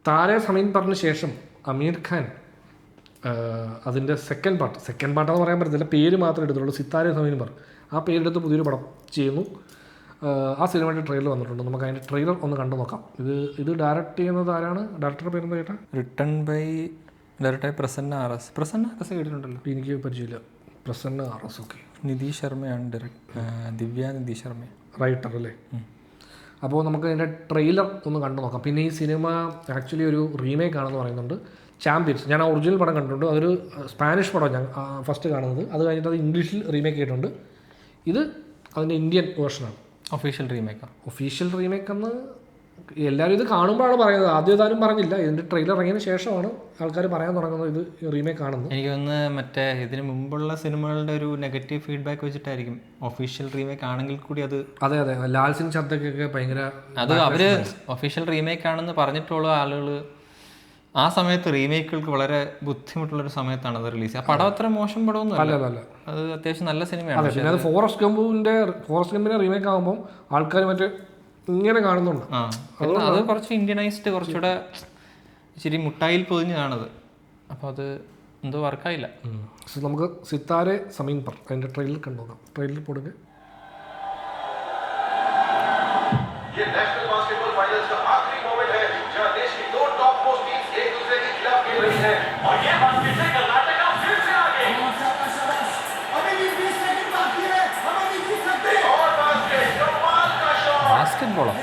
താരെ സമീൻ പറഞ്ഞ ശേഷം അമീർ ഖാൻ അതിൻ്റെ സെക്കൻഡ് പാർട്ടാണെന്ന് പറയാൻ പറ്റത്തില്ല, പേര് മാത്രമേ എടുത്തുള്ളൂ. സിത്താരെ സമീൻ പറ ആ പേരെടുത്ത് പുതിയൊരു പടം ചെയ്യുന്നു. ആ സിനിമയുടെ ട്രെയിലർ വന്നിട്ടുണ്ട്. നമുക്ക് അതിൻ്റെ ട്രെയിലർ ഒന്ന് കണ്ടു നോക്കാം. ഇത് ഡയറക്റ്റ് ചെയ്യുന്നത് ആരാണ്? ഡയറക്ടറുടെ പേരെന്താ ചേട്ടാ? Written by director Prasanna R S കേട്ടിട്ടുണ്ടല്ലോ. എനിക്ക് പരിചയമില്ല. Prasanna R S. Okay. Nidhi ശർമ്മയാണ് ദിവ്യ നിധി ശർമ്മ റൈറ്റർ അല്ലേ? അപ്പോൾ നമുക്ക് അതിൻ്റെ ട്രെയിലർ ഒന്ന് കണ്ടു നോക്കാം. പിന്നെ ഈ സിനിമ ആക്ച്വലി ഒരു റീമേക്ക് ആണെന്ന് പറയുന്നുണ്ട്. ചാമ്പ്യൻസ്, ഞാൻ ഒറിജിനൽ പടം കണ്ടിട്ടുണ്ട്. അതൊരു സ്പാനിഷ് പടം ഞാൻ ഫസ്റ്റ് കാണുന്നത്. അത് കഴിഞ്ഞിട്ട് അത് ഇംഗ്ലീഷിൽ റീമേക്ക് ചെയ്തിട്ടുണ്ട്. ഇത് അതിൻ്റെ ഇന്ത്യൻ വേർഷനാണ്. ഒഫീഷ്യൽ റീമേക്ക് എന്ന് എല്ലാവരും ഇത് കാണുമ്പോഴാണ് പറയുന്നത്. ആദ്യം ഏതായാലും പറഞ്ഞില്ല. ഇതിൻ്റെ ട്രെയിലർ ഇറങ്ങിയതിന് ശേഷമാണ് ആൾക്കാർ പറയാൻ തുടങ്ങുന്നത് ഇത് റീമേക്ക് ആണെന്ന്. എനിക്ക് തോന്നുന്നു മറ്റേ ഇതിന് മുമ്പുള്ള സിനിമകളുടെ ഒരു നെഗറ്റീവ് ഫീഡ്ബാക്ക് വെച്ചിട്ടായിരിക്കും ഒഫീഷ്യൽ റീമേക്ക് ആണെങ്കിൽ കൂടി അത്. അതെ ലാൽ സിംഗ് ചദ്ദയ്ക്കൊക്കെ ഭയങ്കര അത് അവർ ഒഫീഷ്യൽ റീമേക്ക് ആണെന്ന് പറഞ്ഞിട്ടുള്ള ആളുകൾ ആ സമയത്ത് റീമേക്കുകൾക്ക് വളരെ ബുദ്ധിമുട്ടുള്ളൊരു സമയത്താണ് അത് റിലീസ്. ആ പടം അത്ര മോശം പടമൊന്നും അല്ല, അത് അത്യാവശ്യം നല്ല സിനിമയാണ്. പിന്നെ അത് ഫോറസ്റ്റ് ഗമ്പിനെ റീമേക്ക് ആകുമ്പോൾ ആൾക്കാർ മറ്റേ ഇങ്ങനെ കാണുന്നുണ്ട്. അത് കുറച്ച് ഇന്ത്യനൈസ്ഡ്, കുറച്ചുകൂടെ ഇച്ചിരി മുട്ടായിൽ പൊതിഞ്ഞ് കാണത്. അപ്പോൾ അത് എന്തോ വർക്കായില്ല. നമുക്ക് സിത്താരെ സമീൻ പറ അതിൻ്റെ ട്രെയിലർ കണ്ടുനോക്കാം. ട്രെയിലർ പോടുക. ബാസ്കറ്റ്ബോളോ?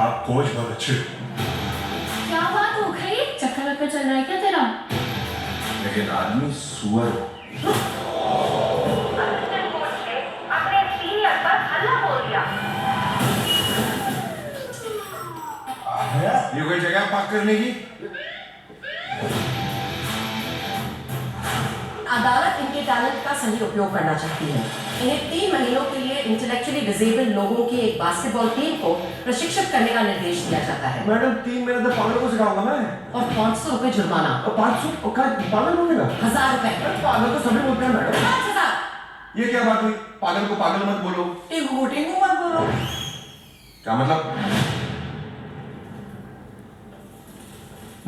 आप कोच बहुत अच्छे हो। क्या बात हो गई? चक्कर वक्कर चल रहा है क्या तेरा? लेकिन आदमी सुअर हो। अपने सीनियर पर हल्ला बोल दिया। ये कोई जगह पार्क करने की? अदालत इनके टैलेंट का सही उपयोग करना चाहती है। इन्हें 3 महीनों के लिए इंटेलेक्चुअली डिसेबल्ड लोगों की एक बास्केटबॉल टीम को प्रशिक्षित करने का निर्देश दिया जाता है। मैडम 3 महीने तक पागलों को सिखाऊंगा मैं। और 500 रुपए जुर्माना। और 500 का पागल हो गया? 1000 रुपए। पागल तो सभी बोलते हैं मैडम। 5000। ये क्या बात हुई? पागल को पागल मत बोलो। टिंगू मत बोलो। क्या मतलब?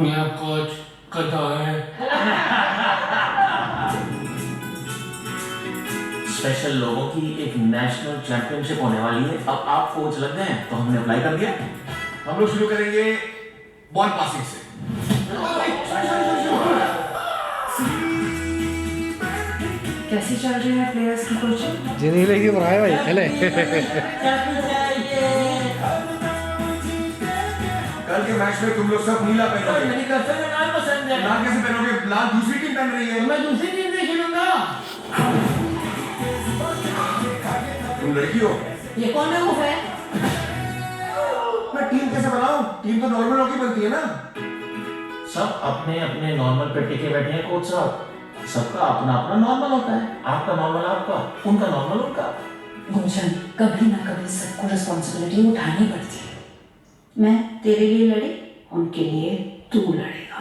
मैं कोच करता है। स्पेशल लोगों की एक नेशनल चैंपियनशिप होने वाली है। अब आप कोच लग गए हैं तो हमने अप्लाई कर दिया। हम लोग शुरू करेंगे बॉल पासिंग से। कैसी चल रही है प्लेयर्स की कोचिंग? ജനീലേക്ക് പ്രായമായി അല്ലേ? कल के मैच में तुम लोग सब नीला पहनोगे। मेरी गर्लफ्रेंड का नाम पसंद है। लाल कैसे पहनोगे? लाल दूसरी टीम पहन रही है। मैं दूसरी टीम से खेलूंगा। तुम लड़की हो? ये कौन है वो है? मैं टीम कैसे बनाऊं? टीम तो नॉर्मल होकर बनती है ना। सब अपने अपने नॉर्मल पे टिके बैठे हैं कोच साहब। सबका अपना अपना नॉर्मल होता है। आपका नॉर्मल आपका, उनका नॉर्मल उनका। गुंजन, कभी ना कभी सबको रिस्पॉन्सिबिलिटी उठानी पड़ती है। मैं तेरे लिए लड़ी, उनके लिए तू लड़ेगा।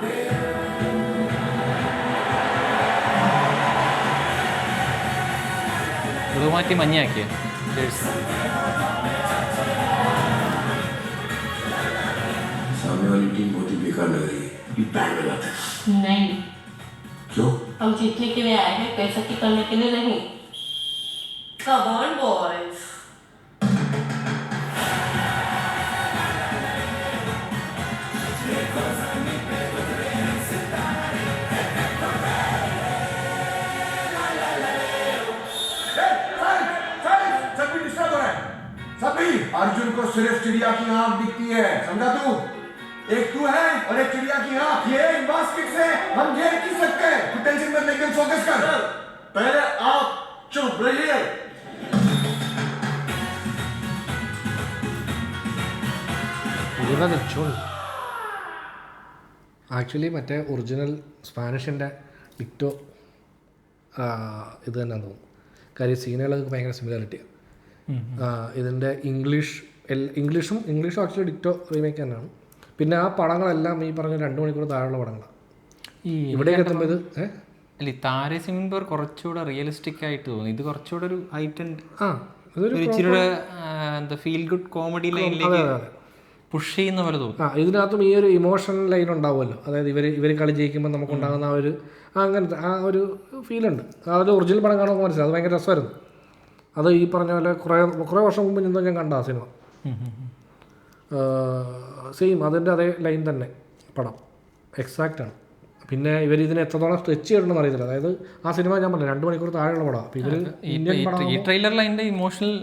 മാറ്റി മഞ്ഞയാക്കിയ सामने वाली टीम बहुत ही बेकार लग रही है। ये बैड लगाता है। नहीं, क्यों? हम जीतने के लिए आए हैं, पैसा की करने के लिए नहीं। Come on boys। सभी अर्जुन को सिर्फ चिड़िया की आंख दिखती है, समझा तू? एक तू है और एक चिड़िया की आंख। ये बास्केट से हम खेल नहीं सकते। तू टेंशन मत लेकर फोकस कर। पहले आप चुप रहिए। ആക്ച്വലി മറ്റേ ഒറിജിനൽ സ്പാനിഷിൻ്റെ ഡിക്റ്റോ ഇത് തന്നെയാണെന്ന് തോന്നുന്നു. കാര്യം സീനുകളൊക്കെ ഭയങ്കര സിമിലാരിറ്റിയാണ്. ഇതിൻ്റെ ഇംഗ്ലീഷും ആക്ച്വലി ഡിക്റ്റോ റീമേക്ക് തന്നെയാണ്. പിന്നെ ആ പടങ്ങളെല്ലാം ഈ പറഞ്ഞ 2 മണിക്കൂർ താഴെയുള്ള പടങ്ങളാണ്. ഈ ഇവിടേക്ക് എത്തുമ്പോൾ ഇത് അല്ല ഈ താരെ സിമിൻപർ കുറച്ചുകൂടെ റിയലിസ്റ്റിക് ആയിട്ട് തോന്നി. ഇത് കുറച്ചുകൂടെ ഒരു ഹൈറ്റൻഡ് ഇതൊരു ഇച്ചിരി എന്താ ഫീൽ ഗുഡ് കോമഡി ലൈനിലേക്ക് പുഷ് ചെയ്യുന്ന പോലെ തോന്നും. ഇതിനകത്തും ഈ ഒരു ഇമോഷണൽ ലൈൻ ഉണ്ടാവുമല്ലോ. അതായത് ഇവർ കളി ജയിക്കുമ്പോൾ നമുക്കുണ്ടാകുന്ന ആ ഒരു അങ്ങനത്തെ ആ ഒരു ഫീലുണ്ട്. ആ ഒരു ഒറിജിനൽ പടം കാണുമ്പോൾ മനസ്സിലായി. അത് ഭയങ്കര രസമായിരുന്നു. അത് ഈ പറഞ്ഞ പോലെ കുറേ വർഷം മുമ്പ് എന്തോ ഞാൻ കണ്ട ആ സിനിമ. സെയിം അതിൻ്റെ അതേ ലൈൻ തന്നെ പടം എക്സാക്റ്റാണ്. പിന്നെ ഇവർ ഇതിനെ എത്രത്തോളം സ്ട്രെച്ച് ചെയ്യണമെന്ന് അറിയത്തില്ല. അതായത് ആ സിനിമ ഞാൻ പറഞ്ഞു 2 മണിക്കൂർ താഴെയുള്ള പടമാണ്. അപ്പോൾ ഇവർ ഈ ട്രെയിലറിൽ അതിൻ്റെ ഇമോഷണൽ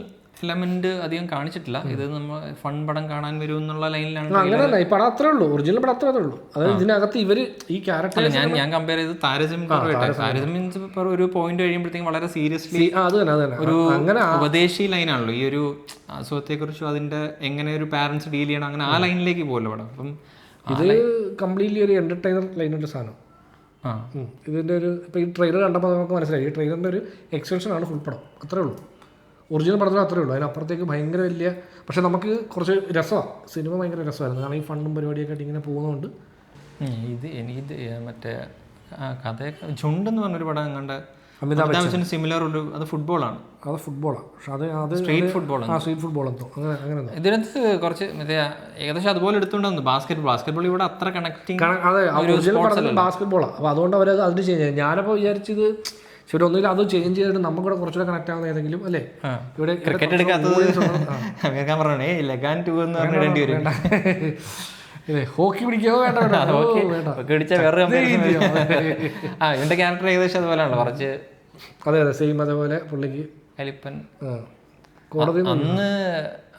എലമെന്റ് അധികം കാണിച്ചിട്ടില്ല. ഇത് നമ്മൾ ഫൺ പടം കാണാൻ വരും എന്നുള്ള ലൈനിലാണ്. അങ്ങനെയല്ല, ഈ പടം അത്രേ ഉള്ളൂ, ഒറിജിനൽ പടം അത്രേ ഉള്ളൂ. അതായത് ഇതിനകത്ത് ഇവർ ഈ ക്യാരക്ടർ ഞാൻ കമ്പയർ ചെയ്ത് താരസിംപർ ഒരു പോയിന്റ് കഴിയുമ്പോഴത്തേക്കും വളരെ സീരിയസ്ലി അത് തന്നെ ഒരു ഉപദേശി ലൈനാണല്ലോ. ഈ ഒരു അസുഖത്തെ കുറിച്ചും അതിന്റെ എങ്ങനെ ഒരു പാരന്റ്സ് ഡീൽ ചെയ്യണം അങ്ങനെ ആ ലൈനിലേക്ക് പോകുമല്ലോ പടം. അപ്പം ഇത് കംപ്ലീറ്റ്ലി ഒരു എന്റർടൈനർ ലൈനുള്ള സാധനം. ഇതിൻ്റെ ഒരു ഇപ്പോൾ ഈ ട്രെയിലർ കണ്ടപ്പോൾ നമുക്ക് മനസ്സിലായി ഈ ട്രെയിലറിൻ്റെ ഒരു എക്സ്റ്റൻഷനാണ് ഫുൾ പടം. അത്രേ ഉള്ളൂ. ഒറിജിനൽ പടത്തിൽ അത്രേ ഉള്ളൂ. അതിനപ്പുറത്തേക്ക് ഭയങ്കര വലിയ, പക്ഷെ നമുക്ക് കുറച്ച് രസമാണ്. സിനിമ ഭയങ്കര രസമായിരുന്നു. കാരണം ഈ ഫണ്ടും പരിപാടിയൊക്കെ ആയിട്ട് ഇങ്ങനെ പോകുന്നതുകൊണ്ട്. എനിക്കിത് മറ്റേ കഥയൊക്കെ ചുണ്ടെന്ന് പറഞ്ഞൊരു പടം കണ്ട അമിതാഭ് ബച്ചൻ സിമിലർ ഒരു അത് ഫുട്ബോളാണ്. അത് ഫുട്ബോളാണ്, പക്ഷെ അത് സ്ട്രീറ്റ് ഫുട്ബോളാണ്. സ്ട്രീറ്റ് ഫുട്ബോൾ എന്തോ അങ്ങനെ. ഇതിനകത്ത് കുറച്ച് മറ്റേ ഏകദേശം അതുപോലെ എടുത്തുകൊണ്ടു. ബാസ്കറ്റ്ബോൾ ഇവിടെ അത്ര കണക്റ്റിംഗ്. അതെ, ഒറിജിനൽ പടത്തിൽ ബാസ്കറ്റ്ബോളാണ്. അപ്പോൾ അതുകൊണ്ട് അവരത് അതിന് ചേഞ്ച് ചെയ്യും. ഞാനപ്പോൾ വിചാരിച്ചത് ശരി ഒന്നുമില്ല, അത് ചേഞ്ച് ചെയ്തിട്ട് നമുക്ക് കൂടെ കുറച്ചുകൂടെ കണക്ട് ആവുന്ന ഏതെങ്കിലും അല്ലേ. ഇവിടെ ക്രിക്കറ്റ് എടുക്കാത്തത് പറഞ്ഞേ ലഗാൻ 2 എന്ന് പറഞ്ഞിടേണ്ടി വരും. ഹോക്കി പിടിക്കോ വേണ്ട ഇവന്റെ ക്യാരക്ടർ ഏകദേശം അതുപോലെയാണല്ലോ കുറച്ച്. അതെ സെയിം അതേപോലെ പുള്ളിക്ക് കലിപ്പൻ. കോടതി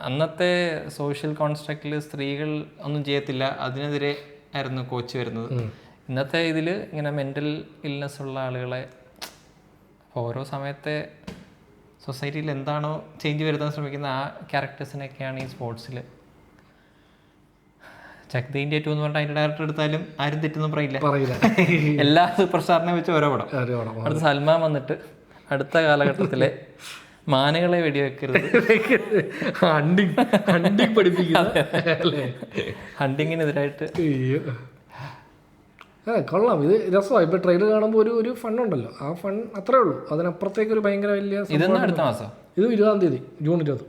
അന്നത്തെ സോഷ്യൽ കോൺസ്ട്രക്റ്റിൽ സ്ത്രീകൾ ഒന്നും ചെയ്യത്തില്ല, അതിനെതിരെ ആയിരുന്നു കോച്ച് വരുന്നത്. ഇന്നത്തെ ഇതിൽ ഇങ്ങനെ മെൻ്റൽ ഇൽനെസ് ഉള്ള ആളുകളെ ഓരോ സമയത്തെ സൊസൈറ്റിയിൽ എന്താണോ ചേഞ്ച് വരുത്താൻ ശ്രമിക്കുന്ന ആ ക്യാരക്ടേഴ്സിനൊക്കെയാണ് ഈ സ്പോർട്സിൽ. ചെക്ക് ദ ഇന്ത്യ 2 എന്ന് പറഞ്ഞാൽ അതിൻ്റെ ഡയറക്ടർ എടുത്താലും ആരും തെറ്റൊന്നും പറയില്ല. എല്ലാ സൂപ്പർ സ്റ്റാറിനെ വെച്ച് ഓരോ പടം. അടുത്ത സൽമാൻ വന്നിട്ട് അടുത്ത കാലഘട്ടത്തിലെ മാനുകളെ വെടിവെക്കരുത്, ഹണ്ടിങ്ങിനെതിരായിട്ട്. കൊള്ളാം, ഇത് രസമാണ്. ഇപ്പോൾ ട്രെയിലർ കാണുമ്പോൾ ഒരു ഫണ്ണുണ്ടല്ലോ, ആ ഫൺ അത്രേ ഉള്ളൂ. അതിനപ്പുറത്തേക്ക് ഒരു ഭയങ്കര വലിയ. ഇതെന്നാ അടുത്ത മാസം? ഇത് 20-ാം തീയതി, ജൂൺ 20.